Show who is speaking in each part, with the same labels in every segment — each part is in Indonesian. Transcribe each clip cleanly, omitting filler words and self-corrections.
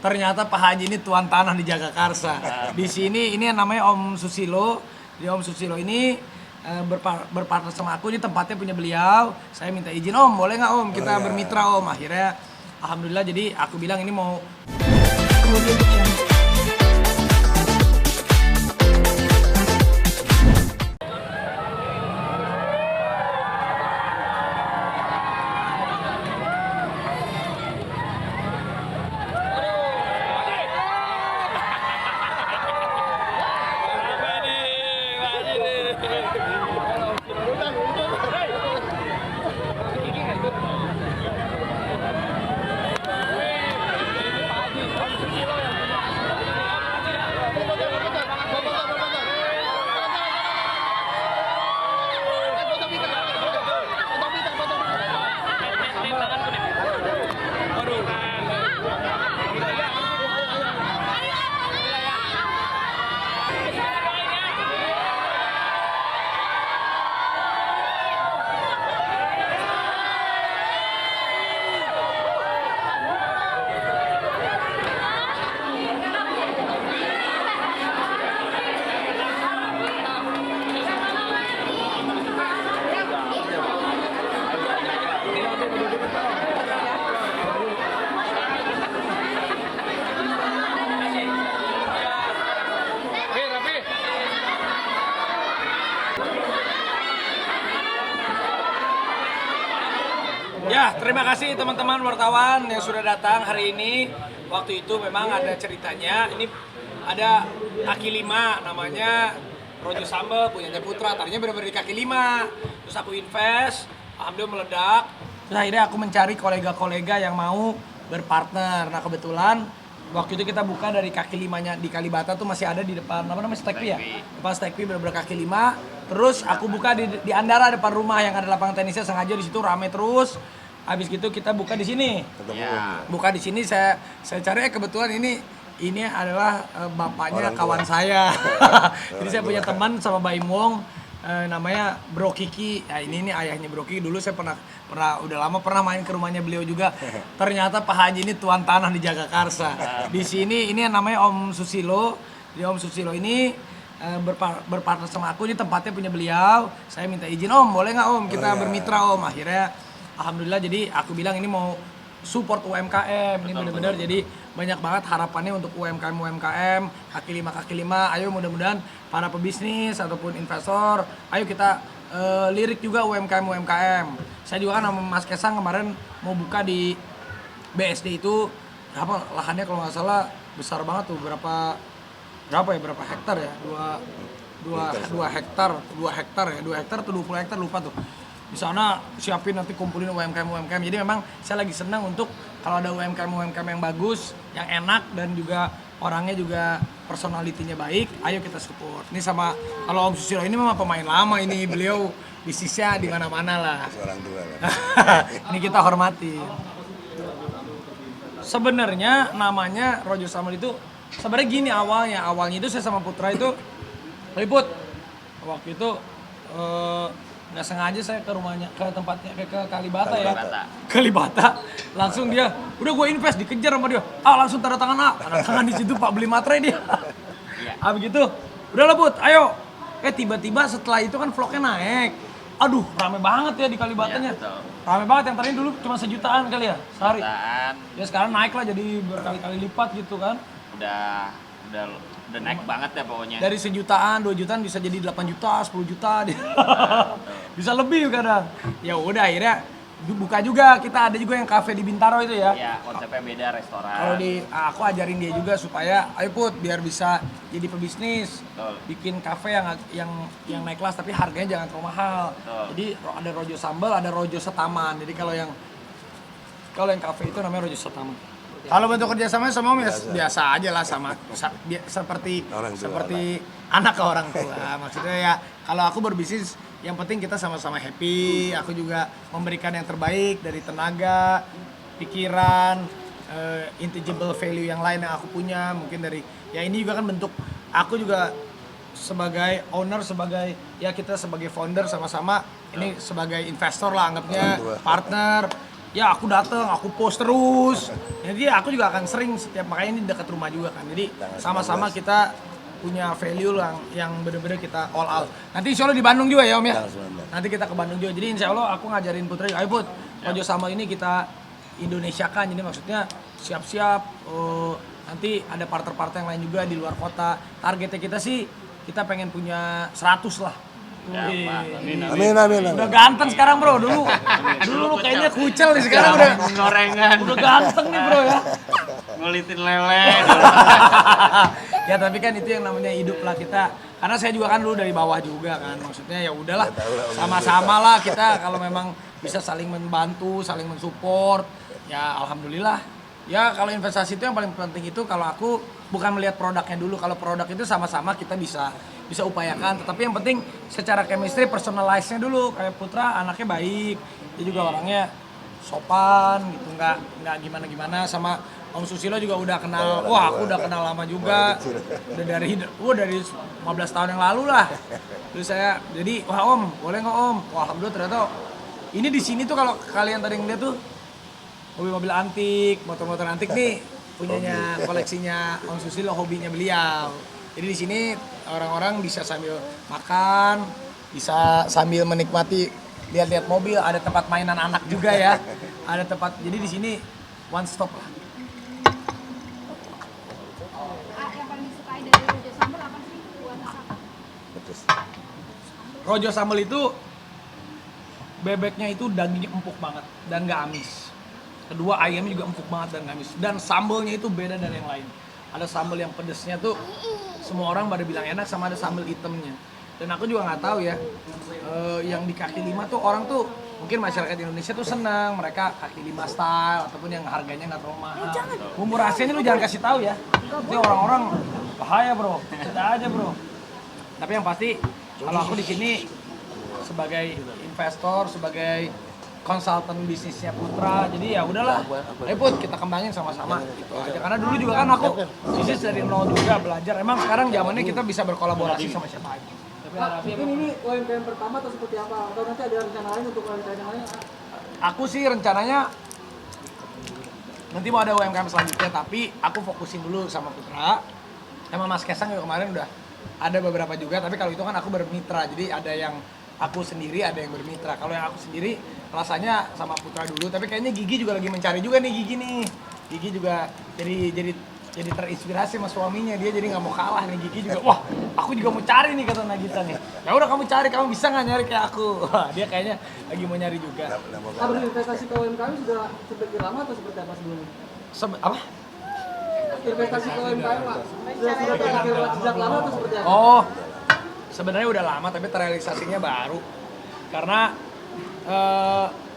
Speaker 1: Ternyata Pak Haji ini tuan tanah di Jagakarsa. Di sini ini yang namanya Om Susilo. Di Om Susilo ini berpartner sama aku, ini tempatnya punya beliau. Saya minta izin, Om, boleh nggak Om kita bermitra Om. Akhirnya alhamdulillah, jadi aku bilang ini mau ya, terima kasih teman-teman wartawan yang sudah datang hari ini. Waktu itu memang ada ceritanya. Ini ada kaki lima, namanya Rojo Sambal, punyanya Putra. Tadinya benar-benar di kaki lima. Terus aku invest, alhamdulillah meledak. Terus akhirnya aku mencari kolega-kolega yang mau berpartner. Nah kebetulan waktu itu kita buka dari kaki limanya di Kalibata tuh masih ada di depan, apa namanya, Stekpi ya? Depan Stekpi benar-benar kaki lima. Terus aku buka di Andara depan rumah yang ada lapangan tenisnya, sengaja di situ rame terus. Habis gitu kita buka di sini. Buka di sini saya cari kebetulan ini adalah bapaknya kawan saya. Jadi saya punya teman sama Baim Wong, namanya Bro Kiki. Ya, ini ayahnya Bro Kiki. Dulu saya pernah udah lama pernah main ke rumahnya beliau juga. Ternyata Pak Haji ini tuan tanah di Jagakarsa. Di sini ini yang namanya Om Susilo. Di Om Susilo ini berpartner sama aku, ini tempatnya punya beliau. Saya minta izin, Om, boleh nggak Om kita bermitra Om. Akhirnya alhamdulillah, jadi aku bilang ini mau support UMKM. Ini benar-benar jadi banyak banget harapannya untuk UMKM kaki lima. Ayo mudah-mudahan para pebisnis ataupun investor, ayo kita lirik juga UMKM. Saya juga kan sama Mas Kesang kemarin mau buka di BSD itu, apa lahannya kalau nggak salah besar banget tuh, berapa hektar ya? 2 hektar atau 20 hektar lupa tuh. Di sana siapin nanti kumpulin UMKM. Jadi memang saya lagi senang untuk kalau ada UMKM yang bagus, yang enak dan juga orangnya juga personalitinya baik, ayo kita support. Ini sama kalau Om Susilo ini memang pemain lama, ini beliau bisnisnya di mana-mana lah.
Speaker 2: Orang tua lah.
Speaker 1: Ini kita hormati. Sebenarnya namanya Rojo Sambal itu sebenarnya gini awalnya itu saya sama Putra itu liput. Waktu itu nggak sengaja saya ke rumahnya, ke tempatnya, ke Kalibata ya. Kalibata. Langsung dia, udah gue invest, dikejar sama dia. Langsung tanda tangan di situ Pak, beli materai dia. Habis gitu, udah lah Put, ayo. Tiba-tiba setelah itu kan vlognya naik. Aduh, rame banget ya di Kalibatanya.
Speaker 3: Ya,
Speaker 1: rame banget, yang tadi dulu cuma sejutaan kali ya sehari. Ya sekarang naik lah jadi berkali-kali lipat gitu kan.
Speaker 3: Udah naik banget ya pokoknya.
Speaker 1: Dari 1 jutaan, 2 jutaan bisa jadi 8 juta, 10 juta. Bisa lebih kadang. Ya udah akhirnya buka juga, kita ada juga yang cafe di Bintaro itu ya.
Speaker 3: Iya, konsepnya beda, restoran.
Speaker 1: Kalau aku ajarin dia juga supaya ayo Put biar bisa jadi pebisnis.
Speaker 3: Betul.
Speaker 1: Bikin cafe yang naik kelas tapi harganya jangan terlalu mahal.
Speaker 3: Betul.
Speaker 1: Jadi ada Rojo Sambal, ada Rojo Setaman. Jadi kalau yang cafe itu namanya Rojo Setaman. Kalau bentuk kerjasamanya sama Om ya biasa aja lah, seperti anak ke orang tua. Maksudnya ya kalau aku berbisnis yang penting kita sama-sama happy. Aku juga memberikan yang terbaik dari tenaga, pikiran, intangible value yang lain yang aku punya. Mungkin dari ya ini juga kan bentuk aku juga sebagai owner, sebagai ya kita sebagai founder sama-sama ini sebagai investor lah anggapnya, partner. ya aku datang, aku post terus. Jadi aku juga akan sering setiap, makanya ini dekat rumah juga kan. Jadi sama-sama kita punya value yang bener-bener kita all out. Nanti insya Allah di Bandung juga ya Om ya? Nanti kita ke Bandung juga. Jadi insya Allah aku ngajarin Putra, ayo Put, Rojo Sambal ini kita Indonesiakan. Jadi maksudnya siap-siap, nanti ada partner-partner yang lain juga di luar kota. Targetnya kita sih, kita pengen punya 100 lah.
Speaker 3: Ya, Pak.
Speaker 2: Amin.
Speaker 1: Udah ganteng sekarang bro, dulu lu kayaknya kucel nih, sekarang udah ganteng nih bro ya.
Speaker 3: Ngulitin lele.
Speaker 1: Ya tapi kan itu yang namanya hidup lah kita. Karena saya juga kan dulu dari bawah juga kan. Maksudnya ya udahlah, sama-sama lah kita kalau memang bisa saling membantu, saling mensupport. Ya alhamdulillah. Ya kalau investasi itu yang paling penting itu kalau aku bukan melihat produknya dulu. Kalau produk itu sama-sama kita bisa upayakan. Tetapi yang penting secara chemistry, personalize-nya dulu. Kayak Putra anaknya baik, dia juga orangnya sopan gitu, nggak gimana-gimana. Sama Om Susilo juga udah kenal, wah aku udah kenal lama juga, udah dari 15 tahun yang lalu lah. Terus saya, jadi wah Om, boleh nggak Om? Wah alhamdulillah ternyata ini di sini tuh kalau kalian tadi ngeliat tuh mobil-mobil antik, motor-motor antik nih punyanya koleksinya Om Susilo, hobinya beliau. Jadi di sini orang-orang bisa sambil makan, bisa sambil menikmati lihat-lihat mobil, ada tempat mainan anak juga ya, ada tempat. Jadi di sini one stop lah.
Speaker 4: Yang paling disukai dari Rojo Sambal apa sih? Buat apa?
Speaker 1: Rojo Sambal itu bebeknya itu dagingnya empuk banget dan nggak amis. Kedua ayamnya juga empuk banget dan nggak amis. Dan sambalnya itu beda dari yang lain. Ada sambal yang pedesnya tuh semua orang pada bilang enak, sama ada sambal hitamnya. Dan aku juga nggak tahu ya, yang di kaki lima tuh orang tuh mungkin masyarakat Indonesia tuh senang mereka kaki lima style ataupun yang harganya nggak terlalu mahal. Bumbu rahasianya lu jangan kasih tahu ya, nanti orang-orang bahaya bro, tidak aja bro. Tapi yang pasti kalau aku di sini sebagai investor, sebagai konsultan bisnisnya Putra, jadi ya udahlah, ayo Put kita kembangin sama-sama gitu aja. Karena dulu juga kan aku bisnis dari nol juga belajar. Emang sekarang zamannya kita bisa berkolaborasi sama siapa aja.
Speaker 5: Mungkin ini UMKM pertama atau seperti apa? Atau nanti ada rencana lain untuk UMKM yang lain?
Speaker 1: Aku sih rencananya nanti mau ada UMKM selanjutnya, tapi aku fokusin dulu sama Putra. Emang Mas Kesang juga kemarin udah ada beberapa juga, tapi kalau itu kan aku bermitra, jadi ada yang aku sendiri, ada yang bermitra. Kalau yang aku sendiri rasanya sama Putra dulu, tapi kayaknya Gigi juga lagi mencari juga nih Gigi nih. Gigi juga jadi terinspirasi sama suaminya, dia jadi nggak mau kalah nih. Gigi juga, wah aku juga mau cari nih kata Nagita nih. Ya udah kamu cari, kamu bisa nggak nyari kayak aku? Wah dia kayaknya lagi mau nyari juga.
Speaker 5: Nah, berinvestasi ke UMKM sudah seperti lama atau seperti apa sebelumnya?
Speaker 1: Apa?
Speaker 5: Investasi ke UMKM Pak, sudah terpikir sejak lama atau seperti apa?
Speaker 1: Oh, sebenarnya udah lama tapi terrealisasinya baru. Karena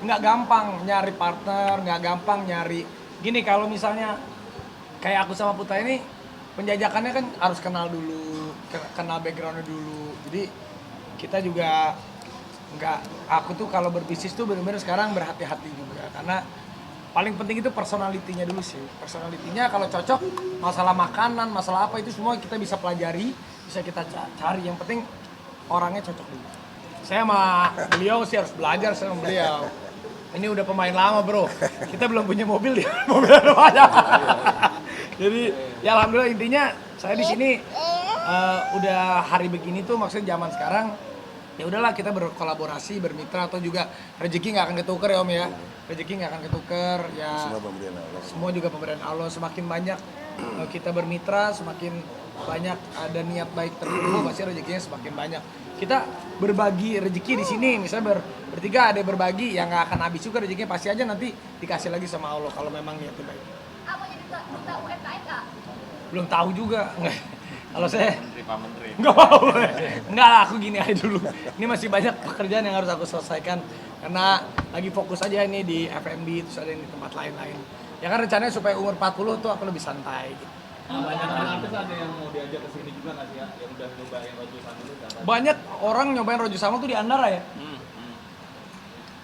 Speaker 1: nggak gampang nyari partner, nggak gampang nyari. Gini kalau misalnya kayak aku sama Putra ini penjajakannya kan harus kenal dulu, kenal backgroundnya dulu. Jadi kita juga aku tuh kalau berbisnis tuh benar-benar sekarang berhati-hati juga, karena paling penting itu personalitinya dulu sih. Personalitinya kalau cocok, masalah makanan, masalah apa itu semua kita bisa pelajari, bisa kita cari. Yang penting orangnya cocok dulu. Saya sama beliau sih harus belajar sama beliau. Ini udah pemain lama bro, kita belum punya mobil ya, mobil ada banyak. Jadi ya alhamdulillah, intinya saya di sini udah hari begini tuh, maksudnya zaman sekarang ya udahlah kita berkolaborasi, bermitra, atau juga rezeki nggak akan ketuker ya Om ya. Rezeki nggak akan ketuker ya. Semua juga pemberian Allah. Semakin banyak kita bermitra, semakin banyak ada niat baik terkumpul, pasti rezekinya semakin banyak. Kita berbagi rezeki di sini, misalnya bertiga ada berbagi, yang nggak akan habis juga rezekinya, pasti aja nanti dikasih lagi sama Allah kalau memang niatnya baik.
Speaker 4: Apa jadi duta UMKM nggak?
Speaker 1: Belum tahu juga. Kalau saya
Speaker 3: Pak Menteri.
Speaker 1: nggak mau. Enggak lah, aku gini aja dulu. Ini masih banyak pekerjaan yang harus aku selesaikan karena lagi fokus aja ini di F&B, terus ada di tempat lain-lain. Ya kan rencananya supaya umur 40 tuh aku lebih santai gitu.
Speaker 6: Banyak artis ada yang mau diajak ke sini juga nggak sih ya, yang udah nyobain Rojo Sambal itu kan?
Speaker 1: Banyak orang nyobain Rojo Sambal tuh di Andara ya.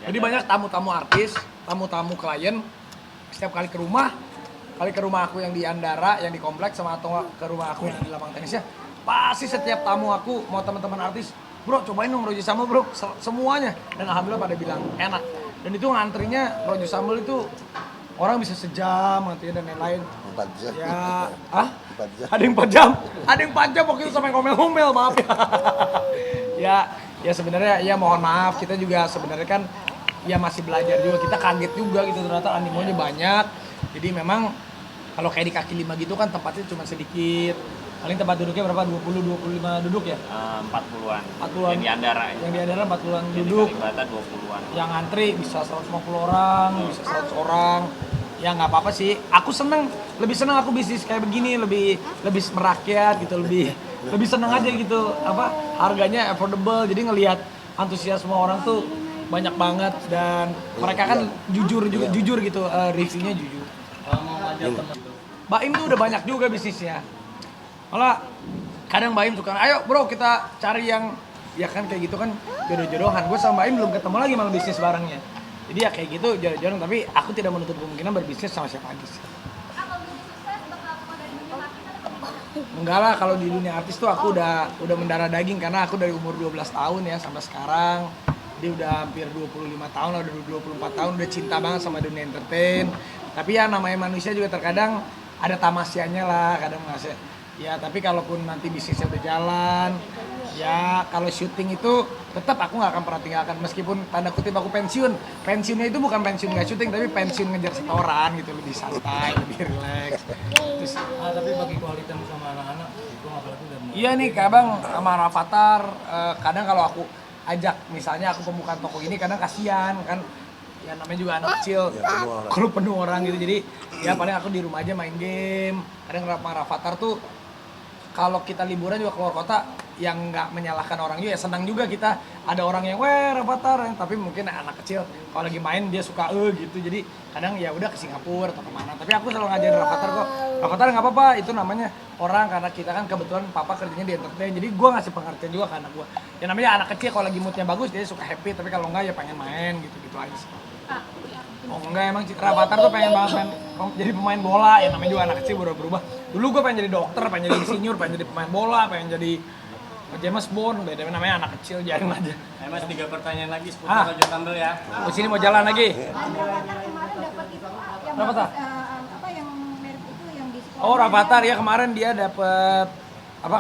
Speaker 1: Jadi banyak tamu-tamu artis, tamu-tamu klien setiap kali ke rumah aku yang di Andara, yang di kompleks, sama atau ke rumah aku yang di Lapang Tenisnya, pasti setiap tamu aku mau teman-teman artis, bro cobain dong Rojo Sambal bro, semuanya. Dan alhamdulillah pada bilang enak. Dan itu ngantrinya Rojo Sambal itu orang bisa sejam nanti dan lain-lain.
Speaker 2: 4 jam.
Speaker 1: Ya,
Speaker 2: 4 jam.
Speaker 1: Ada yang 4 jam. Ada yang 4 jam waktu itu sampai ngomel-ngomel, maaf ya. Ya sebenarnya ya mohon maaf, kita juga sebenarnya kan ya masih belajar juga. Kita kaget juga gitu ternyata animonya banyak. Jadi memang kalau kayak di kaki 5 gitu kan tempatnya cuma sedikit. Paling tempat duduknya berapa? 20-25 duduk ya?
Speaker 3: 40-an.
Speaker 1: 40-an.
Speaker 3: Yang di Andara ya.
Speaker 1: Yang di Andara 40-an
Speaker 3: Yang di
Speaker 1: duduk.
Speaker 3: Kalibata 20-an.
Speaker 1: Yang antri bisa 150 orang, bisa 100 orang. Ya nggak apa-apa sih. Aku lebih seneng aku bisnis kayak begini, lebih merakyat gitu, lebih seneng aja gitu. Harganya affordable. Jadi ngelihat antusiasme orang tuh banyak banget dan mereka kan jujur gitu, reviewnya jujur.
Speaker 6: Kalau mau ngajak teman gitu.
Speaker 1: Baim tuh udah banyak juga bisnisnya. Malah kadang Baim suka, ayo bro kita cari yang ya kan kayak gitu kan jodoh-jodohan. Gue sama Baim belum ketemu lagi malah bisnis barengnya. Jadi ya kayak gitu jodoh-jodohan, tapi aku tidak menutup kemungkinan berbisnis sama siapa aja sih.
Speaker 4: Kalau bisnis sukses bakal keluar dari dunia marketing atau gimana?
Speaker 1: Enggak lah, kalau di dunia artis tuh aku udah mendarah daging karena aku dari umur 12 tahun ya sampai sekarang. Dia udah hampir 25 tahun, udah 24 tahun, udah cinta banget sama dunia entertain. Tapi ya namanya manusia juga terkadang ada tamasianya lah, kadang ngasih. Ya tapi kalaupun nanti bisnisnya udah jalan, ya kalau syuting itu tetap aku nggak akan pernah tinggalkan meskipun tanda kutip aku pensiun. Pensiunnya itu bukan pensiun nggak syuting, tapi pensiun ngejar setoran gitu, lebih santai, lebih relax. Terus,
Speaker 6: Tapi bagi kualitas sama anak-anak itu apalagi udah mulai.
Speaker 1: iya nih kayak bang sama Rafathar, kadang kalau aku ajak misalnya aku pembukaan toko ini kadang kasihan kan ya namanya juga anak kecil kalau penuh orang gitu, jadi ya paling aku di rumah aja main game. Kadang sama Rafathar tuh kalau kita liburan juga keluar kota yang nggak menyalahkan orang juga ya senang juga kita ada orang yang Rafathar, tapi mungkin anak kecil kalau lagi main dia suka gitu, jadi kadang ya udah ke Singapura atau kemana, tapi aku selalu ngajarin Rafathar kok, Rafathar nggak apa-apa itu namanya orang karena kita kan kebetulan papa kerjanya di entertain, jadi gue ngasih pengertian juga ke anak gue ya namanya anak kecil kalau lagi moodnya bagus dia suka happy, tapi kalau enggak ya pengen main gitu aja sih. Oh enggak, emang Rafathar tuh pengen banget jadi pemain bola, ya namanya juga anak kecil berubah. Dulu gue pengen jadi dokter, pengen jadi insinyur, pengen jadi pemain bola, pengen jadi James Bond, beda namanya anak kecil, jaring aja.
Speaker 7: Mas 3 pertanyaan lagi seputar Rojo Sambal ya.
Speaker 1: Di sini mau jalan lagi.
Speaker 4: Rafathar kemarin dapat itu yang
Speaker 1: Rafathar?
Speaker 4: apa yang merek itu yang di sekolah.
Speaker 1: Oh Rafathar ya kemarin dia dapet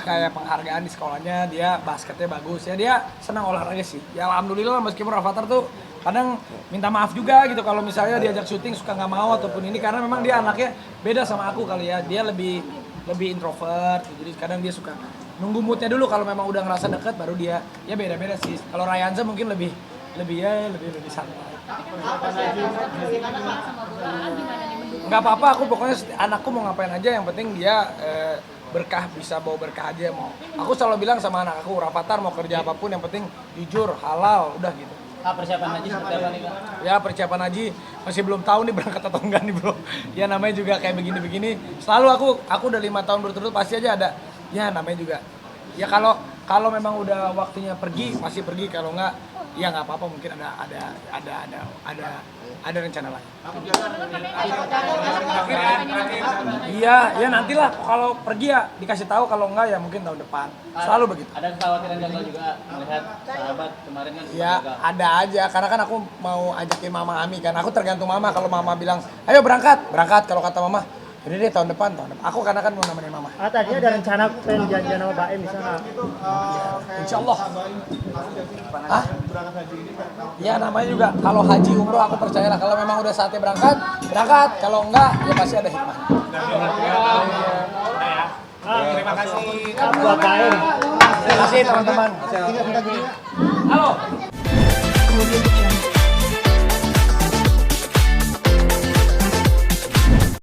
Speaker 1: kayak penghargaan di sekolahnya, dia basketnya bagus ya, dia senang olahraga sih. Ya alhamdulillah meskipun Rafathar tuh kadang minta maaf juga gitu kalau misalnya diajak syuting suka nggak mau ataupun ini karena memang dia anaknya beda sama aku kali ya, dia lebih introvert gitu. Jadi kadang dia suka nunggu moodnya dulu, kalau memang udah ngerasa deket baru dia ya beda-beda sih. Kalau Ryanza mungkin lebih santai. Nggak apa-apa, aku pokoknya anakku mau ngapain aja yang penting dia berkah, bisa bawa berkah aja mau. Aku selalu bilang sama anak aku, Rafathar mau kerja apapun yang penting jujur, halal, udah gitu.
Speaker 7: Persiapan haji seperti apa nih Kak?
Speaker 1: Ya persiapan haji masih belum tahu nih berangkat atau enggak nih bro. Ya namanya juga kayak begini-begini. Selalu aku udah 5 tahun berturut pasti aja ada. Ya namanya juga. Ya kalau memang udah waktunya pergi masih pergi, kalau enggak ya nggak apa-apa, mungkin ada rencana lain. Iya, ya nantilah kalau pergi ya dikasih tahu, kalau enggak ya mungkin tahun depan. Selalu begitu.
Speaker 7: Ada kekhawatiran janggal juga melihat sahabat kemarin kan
Speaker 1: Ya ada aja, karena kan aku mau ajakin Mama Ami kan. Aku tergantung Mama, kalau Mama bilang, ayo berangkat. Kalau kata Mama, udah deh tahun depan. Aku karena kan mau nemenin Mama.
Speaker 5: Tadi ada rencana pengen janjian sama Baim di sana.
Speaker 1: Insya Allah. Hah? Ya namanya juga kalau haji umroh aku percayalah, kalau memang udah saatnya berangkat. Kalau enggak ya pasti ada hikmah.
Speaker 7: Terima kasih.
Speaker 5: Buat Baim.
Speaker 1: Terima kasih teman-teman. Halo.
Speaker 8: Kemudian